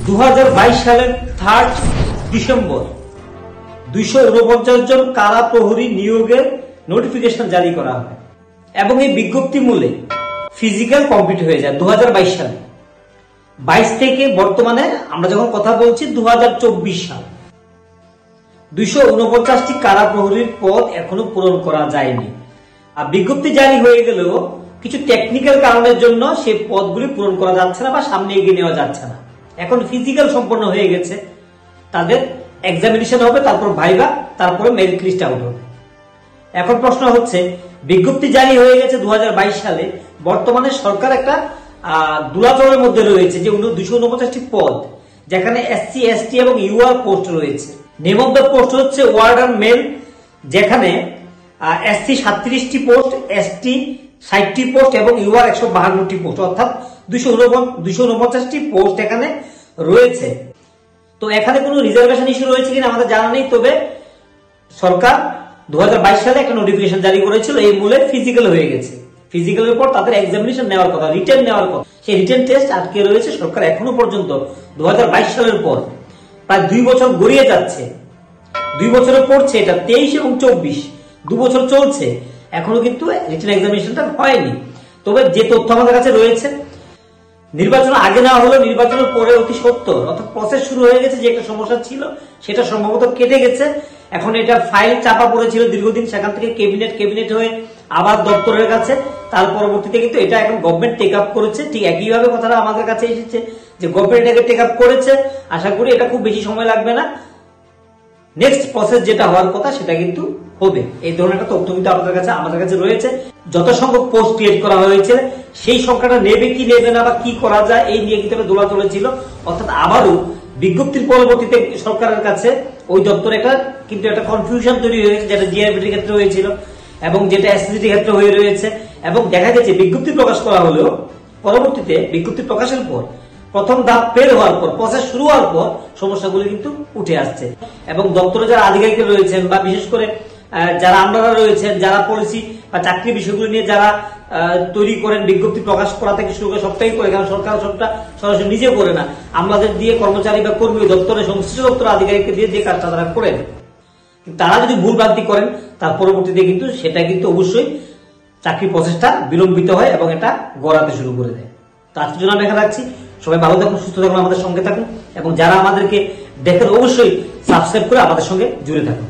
2022 সালের 3 ডিসেম্বর 249 জন কারা প্রহরী নিয়োগের নোটিফিকেশন জারি করা হয় এবং এই বিজ্ঞপ্তি মূলে ফিজিক্যাল কমপ্লিট হয়ে যায় 2022 সালে। 22 থেকে বর্তমানে আমরা যখন কথা বলছি 2024 সাল, 249টি কারা প্রহরীর পদ এখনো পূরণ করা যায়নি। আর বিজ্ঞপ্তি জারি হয়ে গেলেও কিছু টেকনিক্যাল কারণের জন্য সেই পদগুলি পূরণ করা যাচ্ছে না বা সামনে এগিয়ে নেওয়া যাচ্ছে না। এখন ফিজিক্যাল সম্পন্ন হয়ে গেছে, তাদের এক্সামিনেশন হবে, তারপর ভাইভা, তারপরে মেরিট লিস্ট আউট হবে। এখন প্রশ্ন হচ্ছে, বিজ্ঞপ্তি জারি হয়ে গেছে 2022 সালে, বর্তমানে সরকার একটা দুলাচলের মধ্যে রয়েছে যে 249টি পদ, যেখানে এসসি এসটি এবং ইউআর পোস্ট রয়েছে। নেম অফ দ্য পোস্ট হচ্ছে ওয়ার্ডার মেল, যেখানে এসসি 37টি পোস্ট, এসটি 60টি পোস্ট এবং ইউআর 152টি পোস্ট, অর্থাৎ 249টি পোস্ট এখানে রয়েছে। তো এখানে কোনো রিজার্ভেশন ইস্যু রয়েছে কিনা আমাদের জানা নেই, তবে সরকার 2022 সালে একটা নোটিফিকেশন জারি করেছিল, এই মূলে ফিজিক্যাল হয়ে গেছে। ফিজিক্যালের পর তাদের এক্সামিনেশন নেওয়ার কথা, রিটেন নেওয়ার কথা, সেই রিটেন টেস্ট আটকে রয়েছে। সরকার এখনো পর্যন্ত 2022 সালের পর প্রায় 2 বছর গড়িয়ে যাচ্ছে, 2 বছরে পড়ছে, এটা 23 এবং 24, 2 বছর চলছে, এখনো কিন্তু রিটেন এক্সামিনেশনটা হয়নি। তবে যে তথ্য আমাদের কাছে রয়েছে, নির্বাচন আগে নেওয়া হলো, নির্বাচনের পরে অতি সত্বর, অর্থাৎ প্রসেস শুরু হয়ে গেছে। যে একটা সমস্যা ছিল সেটা সম্ভবত কেটে গেছে। এখন এটা ফাইল চাপা পড়েছিল দীর্ঘদিন, সেখান থেকে ক্যাবিনেট হয়ে আবার দপ্তরের কাছে, তার পরবর্তীতে কিন্তু এটা এখন গভর্নমেন্ট টেক আপ করেছে। ঠিক একইভাবে কথাটা আমাদের কাছে এসেছে যে গভর্নমেন্ট এটাকে টেক আপ করেছে। আশা করি এটা খুব বেশি সময় লাগবে না, নেক্সট প্রসেস যেটা হওয়ার কথা সেটা কিন্তু হবে। এই ধরনের একটা তথ্য কিন্তু আমাদের কাছে রয়েছে। যত সংখ্যক পোস্ট ক্রিয়েট করা হয়েছে, সেই সংখ্যাটা নেবে কি নেবে না বা কি করা যায়, এই নিয়ে কিন্তু একটা দোলাচল ছিল। অর্থাৎ আবারও বিজ্ঞপ্তির পরবর্তীতে সরকারের কাছে ওই দপ্তরে কিন্তু একটা কনফিউশন তৈরি হয়েছে, যেটা জিআরবিটির ক্ষেত্রে হয়েছিল এবং যেটা এসএসসিটির ক্ষেত্রে হয়ে রয়েছে। এবং দেখা গেছে বিজ্ঞপ্তি প্রকাশ করা হলেও পরবর্তীতে বিজ্ঞপ্তি প্রকাশের পর প্রথম ধাপ ফেল হওয়ার পর, প্রসেস শুরু হওয়ার পর সমস্যাগুলি কিন্তু উঠে আসছে। এবং দপ্তরে যারা আধিকারিক রয়েছেন বা বিশেষ করে যারা আমলারা রয়েছেন, যারা পলিসি বা চাকরি বিষয়গুলো নিয়ে যারা তৈরি করেন, বিজ্ঞপ্তি প্রকাশ করা থেকে শুরু করে সবটাই করে, কারণ সরকার সবটা সরাসরি নিজে করে না, আমলাদের দিয়ে, কর্মচারী বা কর্মী দপ্তরে সংশ্লিষ্ট দপ্তর আধিকারিককে দিয়ে যে কাজটা তারা করেন। তারা যদি ভুল ভ্রান্তি করেন, তার পরবর্তীতে কিন্তু সেটা কিন্তু অবশ্যই চাকরি প্রসেসটা বিলম্বিত হয় এবং এটা গড়াতে শুরু করে দেয়। তার জন্য আমি দেখা রাখছি, সবাই ভালো থাকুন, সুস্থ থাকুন, আমাদের সঙ্গে থাকুন এবং যারা আমাদেরকে দেখেন অবশ্যই সাবস্ক্রাইব করে আমাদের সঙ্গে জুড়ে থাকুন।